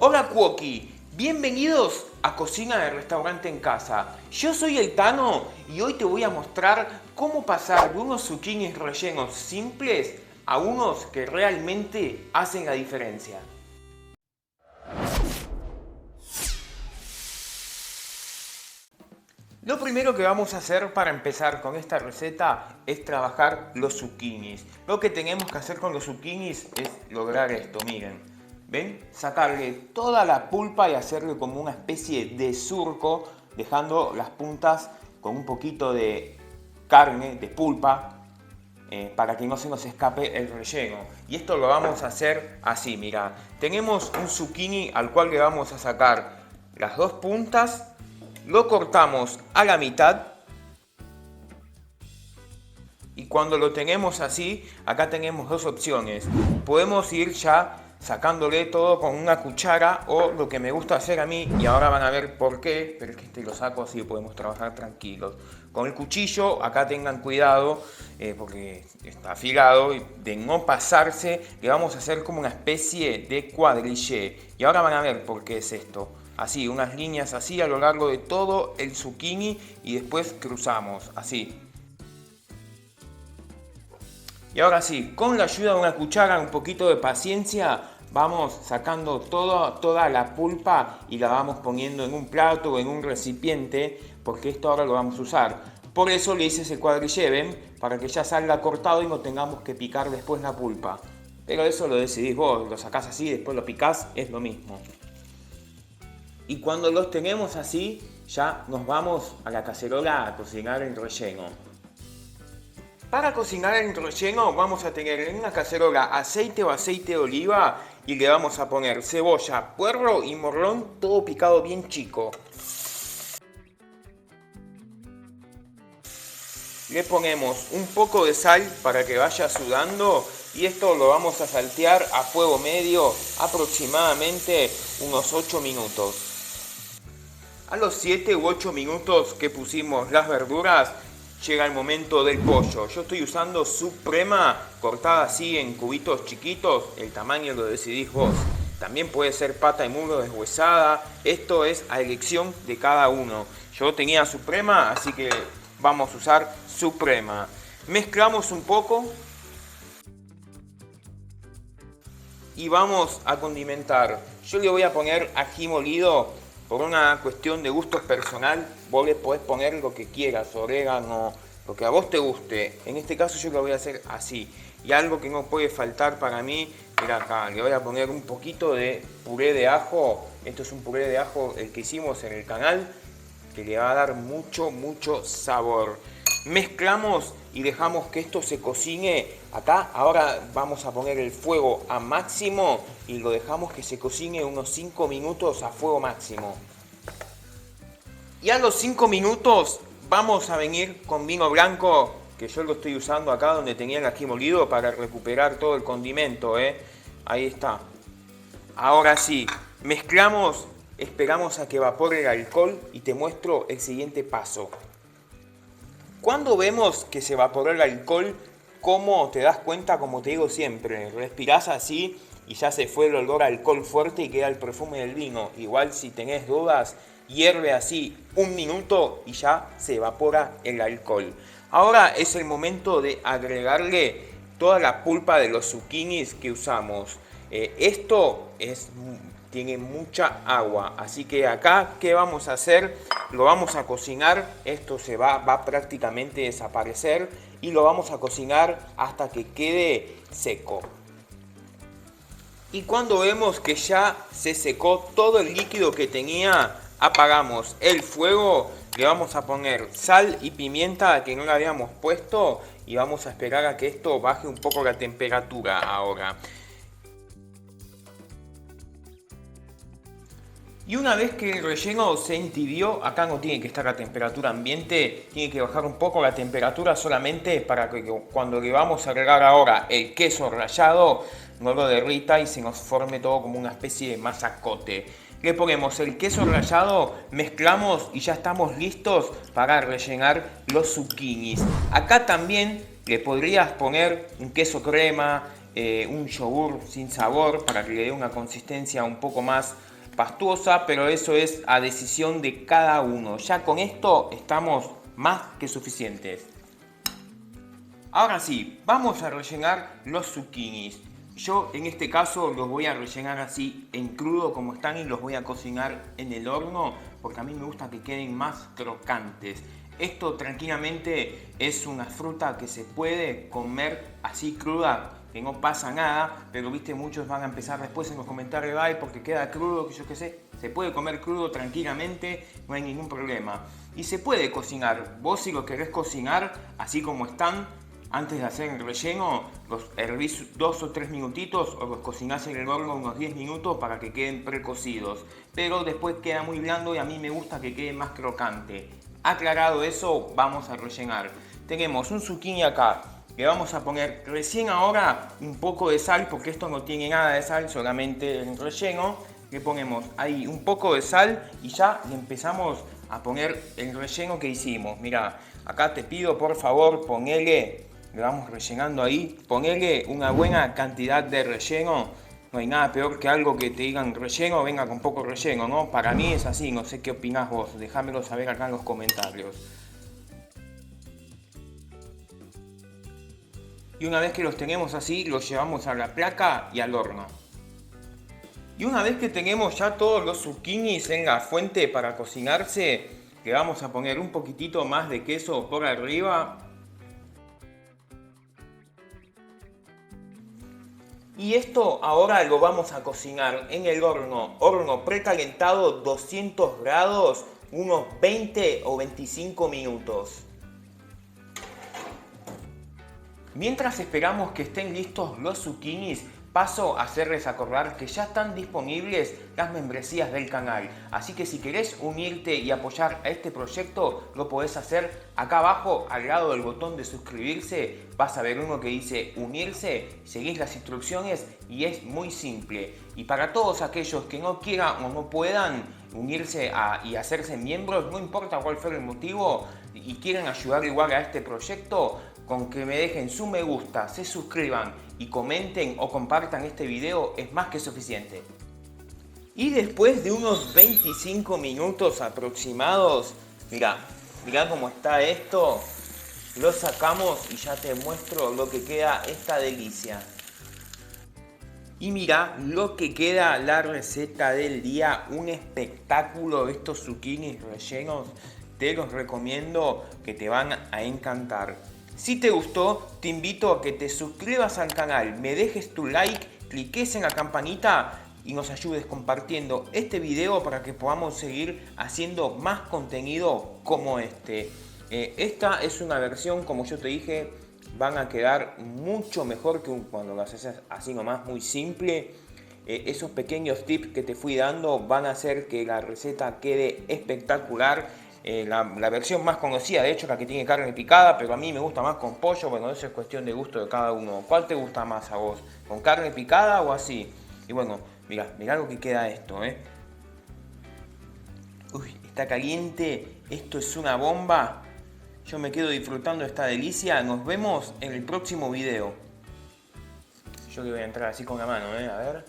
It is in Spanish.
Hola Cuoqui, bienvenidos a Cocina de Restaurante en Casa. Yo soy el Tano y hoy te voy a mostrar cómo pasar de unos zucchinis rellenos simples a unos que realmente hacen la diferencia. Lo primero que vamos a hacer para empezar con esta receta es trabajar los zucchinis. Lo que tenemos que hacer con los zucchinis es lograr esto, miren. ¿Ven? Sacarle toda la pulpa y hacerle como una especie de surco, dejando las puntas con un poquito de carne, de pulpa, para que no se nos escape el relleno. Y esto lo vamos a hacer así, mira. Tenemos un zucchini al cual le vamos a sacar las dos puntas. Lo cortamos a la mitad y cuando lo tenemos así, acá tenemos dos opciones. Podemos ir ya sacándole todo con una cuchara o lo que me gusta hacer a mí, y ahora van a ver por qué, pero es que este lo saco así podemos trabajar tranquilos. Con el cuchillo, acá tengan cuidado porque está afilado, y de no pasarse le vamos a hacer como una especie de cuadrillé. Y ahora van a ver por qué es esto. Así, unas líneas así a lo largo de todo el zucchini y después cruzamos, así. Y ahora sí, con la ayuda de una cuchara, un poquito de paciencia, vamos sacando toda la pulpa y la vamos poniendo en un plato o en un recipiente, porque esto ahora lo vamos a usar. Por eso le hice ese cuadrillé, ¿ven? Para que ya salga cortado y no tengamos que picar después la pulpa. Pero eso lo decidís vos, lo sacás así, después lo picás, es lo mismo. Y cuando los tenemos así, ya nos vamos a la cacerola a cocinar el relleno. Para cocinar el relleno vamos a tener en una cacerola aceite o aceite de oliva y le vamos a poner cebolla, puerro y morrón, todo picado bien chico. Le ponemos un poco de sal para que vaya sudando y esto lo vamos a saltear a fuego medio aproximadamente unos 8 minutos. A los 7 u 8 minutos que pusimos las verduras, llega el momento del pollo. Yo estoy usando suprema cortada así en cubitos chiquitos, el tamaño lo decidís vos. También puede ser pata y muslo deshuesada, esto es a elección de cada uno. Yo tenía suprema, así que vamos a usar suprema. Mezclamos un poco y vamos a condimentar. Yo le voy a poner ají molido. Por una cuestión de gusto personal, vos le podés poner lo que quieras, orégano, lo que a vos te guste. En este caso yo lo voy a hacer así. Y algo que no puede faltar para mí, mira acá, le voy a poner un poquito de puré de ajo. Esto es un puré de ajo el que hicimos en el canal, que le va a dar mucho sabor. Mezclamos y dejamos que esto se cocine. Acá ahora vamos a poner el fuego a máximo y lo dejamos que se cocine unos 5 minutos a fuego máximo. Y a los 5 minutos vamos a venir con vino blanco, que yo lo estoy usando acá donde tenía el ají molido para recuperar todo el condimento, Ahí está. Ahora sí, mezclamos, esperamos a que evapore el alcohol y te muestro el siguiente paso. Cuando vemos que se evaporó el alcohol, ¿cómo te das cuenta? Como te digo siempre, respirás así y ya se fue el olor a alcohol fuerte y queda el perfume del vino. Igual si tenés dudas, hierve así 1 minuto y ya se evapora el alcohol. Ahora es el momento de agregarle toda la pulpa de los zucchinis que usamos. Tiene mucha agua, así que acá, ¿qué vamos a hacer? Lo vamos a cocinar, esto va prácticamente a desaparecer y lo vamos a cocinar hasta que quede seco. Y cuando vemos que ya se secó todo el líquido que tenía, apagamos el fuego, le vamos a poner sal y pimienta que no le habíamos puesto y vamos a esperar a que esto baje un poco la temperatura ahora. Y una vez que el relleno se entibió, acá no tiene que estar a temperatura ambiente, tiene que bajar un poco la temperatura solamente para que cuando le vamos a agregar ahora el queso rallado no lo derrita y se nos forme todo como una especie de masacote. Le ponemos el queso rallado, mezclamos y ya estamos listos para rellenar los zucchinis. Acá también le podrías poner un queso crema, un yogur sin sabor para que le dé una consistencia un poco más pastuosa, pero eso es a decisión de cada uno. Ya con esto estamos más que suficientes. Ahora sí, vamos a rellenar los zucchinis. Yo en este caso los voy a rellenar así en crudo como están y los voy a cocinar en el horno porque a mí me gusta que queden más crocantes. Esto tranquilamente es una fruta que se puede comer así cruda, que no pasa nada, pero viste, muchos van a empezar después en los comentarios, ay, porque queda crudo, que yo qué sé. Se puede comer crudo tranquilamente, no hay ningún problema. Y se puede cocinar. Vos si lo querés cocinar así como están, antes de hacer el relleno, los hervís 2 o 3 minutitos o los cocinás en el horno unos 10 minutos para que queden precocidos. Pero después queda muy blando y a mí me gusta que quede más crocante. Aclarado eso, vamos a rellenar. Tenemos un zucchini acá. Le vamos a poner recién ahora un poco de sal, porque esto no tiene nada de sal, solamente el relleno. Le ponemos ahí un poco de sal y ya le empezamos a poner el relleno que hicimos. Mira, acá te pido por favor, le vamos rellenando ahí, ponele una buena cantidad de relleno. No hay nada peor que algo que te digan relleno, venga con poco relleno, ¿no? Para mí es así, no sé qué opinás vos, déjamelo saber acá en los comentarios. Y una vez que los tenemos así, los llevamos a la placa y al horno. Y una vez que tenemos ya todos los zucchinis en la fuente para cocinarse, le vamos a poner un poquitito más de queso por arriba. Y esto ahora lo vamos a cocinar en el horno precalentado 200 grados, unos 20 o 25 minutos. Mientras esperamos que estén listos los zucchinis, paso a hacerles acordar que ya están disponibles las membresías del canal. Así que si querés unirte y apoyar a este proyecto, lo podés hacer acá abajo, al lado del botón de suscribirse. Vas a ver uno que dice unirse, seguís las instrucciones y es muy simple. Y para todos aquellos que no quieran o no puedan unirse y hacerse miembros, no importa cuál fuera el motivo, y quieren ayudar igual a este proyecto, con que me dejen su me gusta, se suscriban y comenten o compartan este video es más que suficiente. Y después de unos 25 minutos aproximados, mirá cómo está esto, lo sacamos y ya te muestro lo que queda esta delicia. Y mira lo que queda la receta del día, un espectáculo de estos zucchinis rellenos, te los recomiendo que te van a encantar. Si te gustó, te invito a que te suscribas al canal, me dejes tu like, cliques en la campanita y nos ayudes compartiendo este video para que podamos seguir haciendo más contenido como este. Esta es una versión, como yo te dije, van a quedar mucho mejor que cuando lo haces así nomás, muy simple. Esos pequeños tips que te fui dando van a hacer que la receta quede espectacular. La versión más conocida, de hecho, la que tiene carne picada, pero a mí me gusta más con pollo. Bueno, eso es cuestión de gusto de cada uno. ¿Cuál te gusta más a vos? ¿Con carne picada o así? Y bueno, mirá lo que queda esto, Uy, está caliente, esto es una bomba. Yo me quedo disfrutando esta delicia. Nos vemos en el próximo video. Yo le voy a entrar así con la mano, a ver.